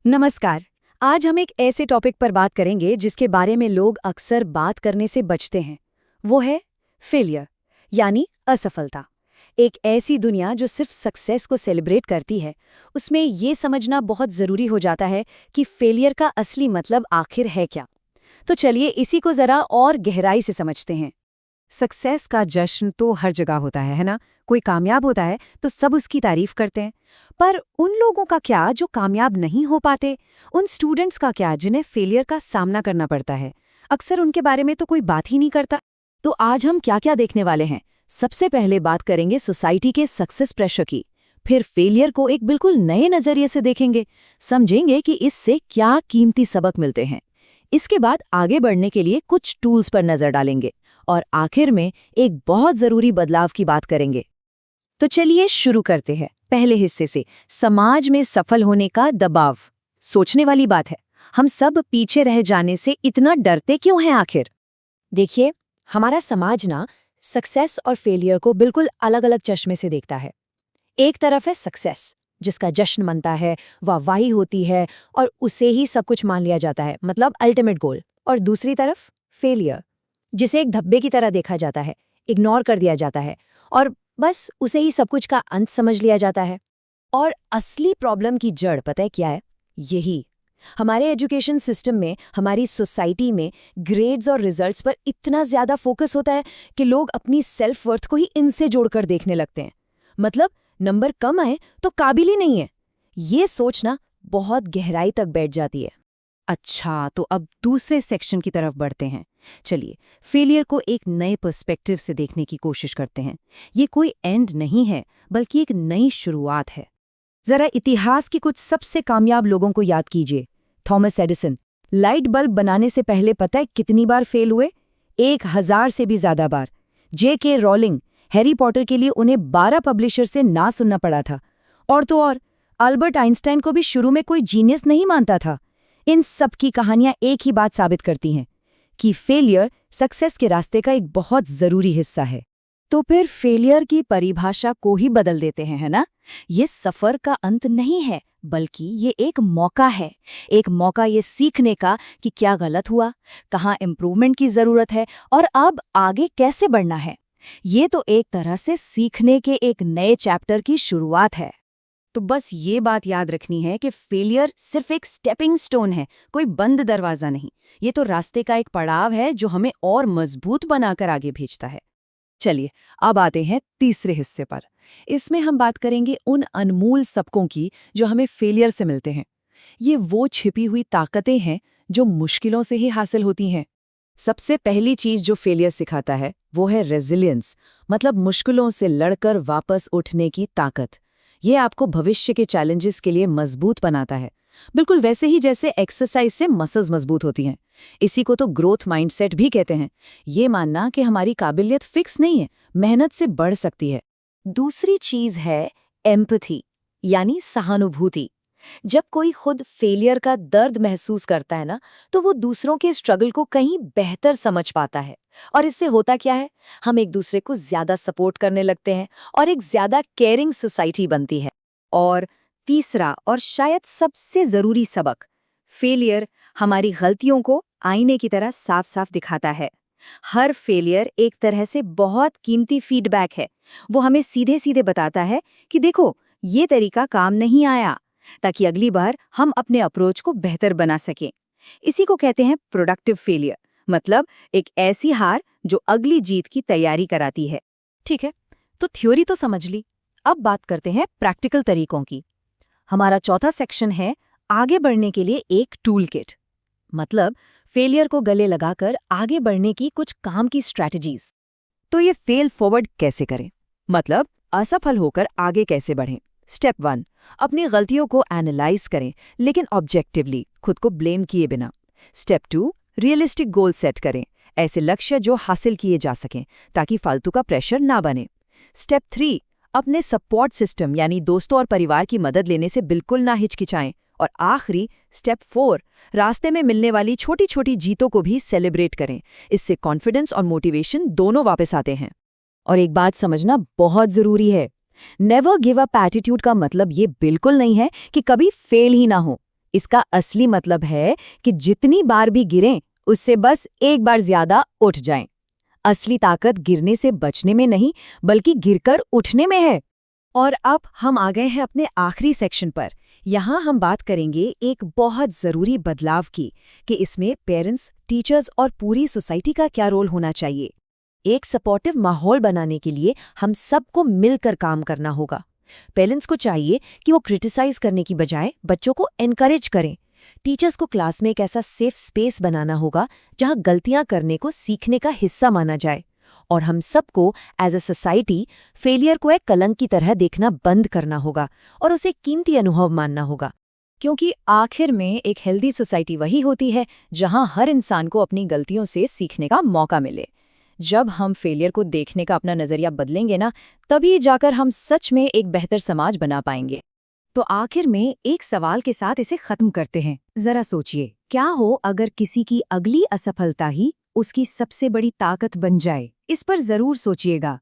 नमस्कार। आज हम एक ऐसे टॉपिक पर बात करेंगे जिसके बारे में लोग अक्सर बात करने से बचते हैं। वो है फेलियर, यानी असफलता। एक ऐसी दुनिया जो सिर्फ सक्सेस को सेलिब्रेट करती है, उसमें ये समझना बहुत ज़रूरी हो जाता है कि फेलियर का असली मतलब आखिर है क्या। तो चलिए इसी को ज़रा और गहराई से समझते हैं। सक्सेस का जश्न तो हर जगह होता है ना। कोई कामयाब होता है तो सब उसकी तारीफ करते हैं। पर उन लोगों का क्या जो कामयाब नहीं हो पाते? उन स्टूडेंट्स का क्या जिन्हें फेलियर का सामना करना पड़ता है? अक्सर उनके बारे में तो कोई बात ही नहीं करता। तो आज हम क्या क्या देखने वाले हैं? सबसे पहले बात करेंगे सोसाइटी के सक्सेस प्रेशर की। फिर फेलियर को एक बिल्कुल नए नजरिए से देखेंगे, समझेंगे कि इससे क्या कीमती सबक मिलते हैं। इसके बाद आगे बढ़ने के लिए कुछ टूल्स पर नजर डालेंगे और आखिर में एक बहुत जरूरी बदलाव की बात करेंगे। तो चलिए शुरू करते हैं पहले हिस्से से, समाज में सफल होने का दबाव। सोचने वाली बात है, हम सब पीछे रह जाने से इतना डरते क्यों हैं आखिर? देखिए, हमारा समाज ना सक्सेस और फेलियर को बिल्कुल अलग अलग चश्मे से देखता है। एक तरफ है सक्सेस, जिसका जश्न मनता है, वाहवाही होती है और उसे ही सब कुछ मान लिया जाता है, मतलब अल्टीमेट गोल। और दूसरी तरफ फेलियर, जिसे एक धब्बे की तरह देखा जाता है, इग्नोर कर दिया जाता है और बस उसे ही सब कुछ का अंत समझ लिया जाता है। और असली प्रॉब्लम की जड़ पता है क्या है? यही हमारे एजुकेशन सिस्टम में, हमारी सोसाइटी में ग्रेड्स और रिजल्ट्स पर इतना ज्यादा फोकस होता है कि लोग अपनी सेल्फ वर्थ को ही इनसे जोड़कर देखने लगते हैं। मतलब नंबर कम आए तो काबिल ही नहीं है। ये सोचना बहुत गहराई तक बैठ जाती है। अच्छा, तो अब दूसरे सेक्शन की तरफ बढ़ते हैं। चलिए, फेलियर को एक नए पर्सपेक्टिव से देखने की कोशिश करते हैं। ये कोई एंड नहीं है, बल्कि एक नई शुरुआत है। जरा इतिहास के कुछ सबसे कामयाब लोगों को याद कीजिए। थॉमस एडिसन, लाइट बल्ब बनाने से पहले पता है कितनी बार फेल हुए? 1000 से भी ज्यादा बार। J.K. रॉलिंग, हैरी पॉटर के लिए उन्हें 12 पब्लिशर से ना सुनना पड़ा था। और तो और, अल्बर्ट आइंस्टाइन को भी शुरू में कोई जीनियस नहीं मानता था। इन सब की कहानियां एक ही बात साबित करती हैं कि फेलियर सक्सेस के रास्ते का एक बहुत जरूरी हिस्सा है। तो फिर फेलियर की परिभाषा को ही बदल देते हैं, है ना? ये सफर का अंत नहीं है, बल्कि ये एक मौका है। एक मौका ये सीखने का कि क्या गलत हुआ, कहाँ इम्प्रूवमेंट की जरूरत है और अब आगे कैसे बढ़ना है। ये तो एक तरह से सीखने के एक नए चैप्टर की शुरुआत है। तो बस ये बात याद रखनी है कि फेलियर सिर्फ एक स्टेपिंग स्टोन है, कोई बंद दरवाजा नहीं। ये तो रास्ते का एक पड़ाव है जो हमें और मजबूत बनाकर आगे भेजता है। चलिए, अब आते हैं तीसरे हिस्से पर। इसमें हम बात करेंगे उन अनमोल सबकों की जो हमें फेलियर से मिलते हैं। ये वो छिपी हुई ताकतें हैं जो मुश्किलों से ही हासिल होती हैं। सबसे पहली चीज जो फेलियर सिखाता है वो है रेजिलियंस, मतलब मुश्किलों से लड़कर वापस उठने की ताकत। ये आपको भविष्य के चैलेंजेस के लिए मजबूत बनाता है, बिल्कुल वैसे ही जैसे एक्सरसाइज से मसल्स मजबूत होती हैं। इसी को तो ग्रोथ माइंडसेट भी कहते हैं। ये मानना कि हमारी काबिलियत फिक्स नहीं है, मेहनत से बढ़ सकती है। दूसरी चीज है एम्पैथी, यानी सहानुभूति। जब कोई खुद फेलियर का दर्द महसूस करता है ना, तो वो दूसरों के स्ट्रगल को कहीं बेहतर समझ पाता है। और इससे होता क्या है? हम एक दूसरे को ज्यादा सपोर्ट करने लगते हैं और एक ज्यादा केयरिंग सोसाइटी बनती है। और तीसरा और शायद सबसे जरूरी सबक, फेलियर हमारी गलतियों को आईने की तरह साफ साफ दिखाता है। हर फेलियर एक तरह से बहुत कीमती फीडबैक है। वो हमें सीधे सीधे बताता है कि देखो, ये तरीका काम नहीं आया, ताकि अगली बार हम अपने अप्रोच को बेहतर बना सकें। इसी को कहते हैं प्रोडक्टिव फेलियर, मतलब एक ऐसी हार जो अगली जीत की तैयारी कराती है। ठीक है, तो थ्योरी तो समझ ली। अब बात करते हैं प्रैक्टिकल तरीकों की। हमारा चौथा सेक्शन है आगे बढ़ने के लिए एक टूल किट, मतलब फेलियर को गले लगाकर आगे बढ़ने की कुछ काम की स्ट्रैटेजीज। तो ये फेल फॉरवर्ड कैसे करें, मतलब असफल होकर आगे कैसे बढ़ें। स्टेप 1, अपनी गलतियों को एनालाइज करें, लेकिन ऑब्जेक्टिवली, खुद को ब्लेम किए बिना। स्टेप 2, रियलिस्टिक गोल सेट करें, ऐसे लक्ष्य जो हासिल किए जा सकें ताकि फालतू का प्रेशर ना बने। स्टेप 3, अपने सपोर्ट सिस्टम यानी दोस्तों और परिवार की मदद लेने से बिल्कुल ना हिचकिचाएं। और आखिरी स्टेप 4, रास्ते में मिलने वाली छोटी छोटी जीतों को भी सेलिब्रेट करें। इससे कॉन्फिडेंस और मोटिवेशन दोनों वापस आते हैं। और एक बात समझना बहुत जरूरी है, नेवर गिव अप एटीट्यूड का मतलब ये बिल्कुल नहीं है कि कभी फेल ही ना हो। इसका असली मतलब है कि जितनी बार भी गिरें, उससे बस एक बार ज्यादा उठ जाएं। असली ताकत गिरने से बचने में नहीं, बल्कि गिरकर उठने में है। और अब हम आ गए हैं अपने आखिरी सेक्शन पर। यहाँ हम बात करेंगे एक बहुत ज़रूरी बदलाव की, कि इसमें पेरेंट्स, टीचर्स और पूरी सोसाइटी का क्या रोल होना चाहिए। एक सपोर्टिव माहौल बनाने के लिए हम सबको मिलकर काम करना होगा। पेरेंट्स को चाहिए कि वो क्रिटिसाइज करने की बजाय बच्चों को एनकरेज करें। टीचर्स को क्लास में एक ऐसा सेफ स्पेस बनाना होगा जहाँ गलतियां करने को सीखने का हिस्सा माना जाए। और हम सबको एज अ सोसाइटी फेलियर को एक कलंक की तरह देखना बंद करना होगा और उसे कीमती अनुभव मानना होगा। क्योंकि आखिर में एक हेल्दी सोसाइटी वही होती है जहां हर इंसान को अपनी गलतियों से सीखने का मौका मिले। जब हम फेलियर को देखने का अपना नजरिया बदलेंगे ना, तभी जाकर हम सच में एक बेहतर समाज बना पाएंगे। तो आखिर में एक सवाल के साथ इसे खत्म करते हैं। जरा सोचिए, क्या हो अगर किसी की अगली असफलता ही उसकी सबसे बड़ी ताकत बन जाए? इस पर जरूर सोचिएगा।